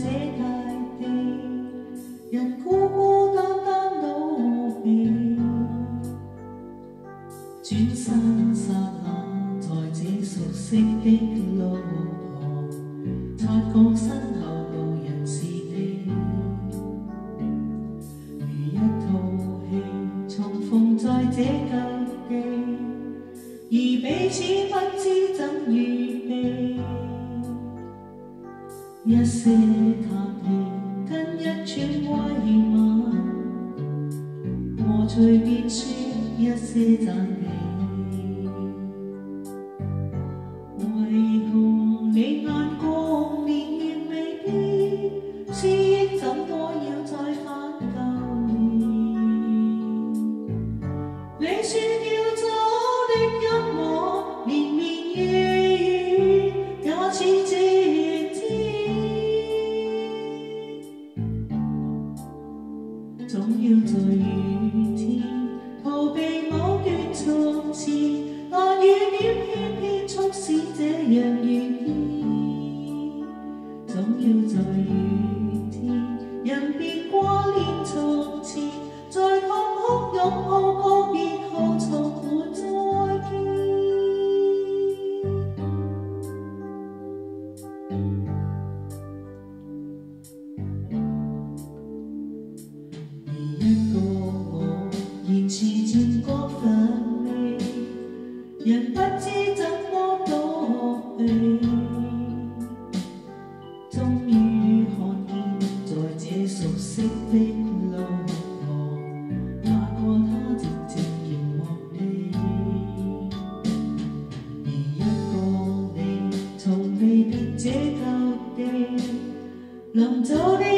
這大地，人孤孤單單老氣，轉身剎那，在這熟悉的路旁，察覺身後路人是你，如一套戲重逢在這舊地，而彼此不知怎預備。一些嘆氣，跟一串慰問，和隨便說一些讚美。為何你眼光年月未變，思憶怎麼要再返舊年？你說要走的一幕，連綿夜雨也似這總要在雨天逃避某段從前，但雨點偏偏促使這樣願意。總要在雨天，人別掛念從前，在痛哭擁抱告別後，從沒再見。言辭漸覺乏味，人不知怎麼躲避。終於看見在這熟悉的路旁，那個他靜靜凝望你，而一個你從未別這舊地，臨走的一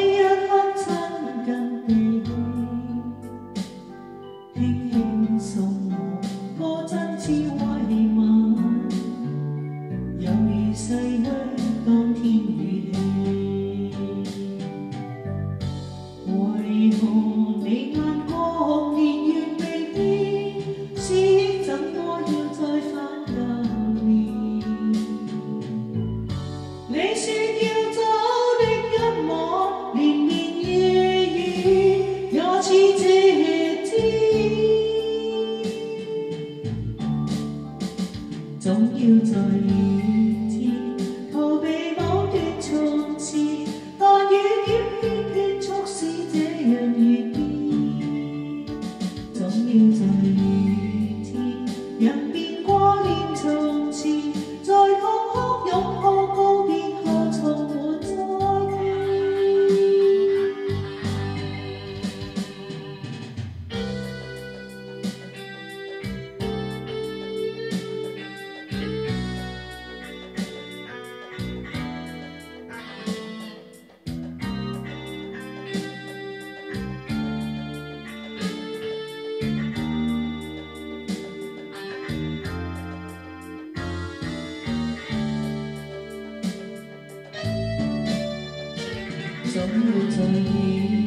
刻親近地。輕輕送我歌真似慰問，猶如逝去當天語氣。為何你眼光年月未變，思憶怎麼要再返舊年？你說要走的一幕，連綿夜雨也似這總要在雨天逃避某段從前，但雨點偏偏促使這樣願意。總要在雨天，人別掛念從前，在痛哭擁抱告別後，從沒再見。總要在雨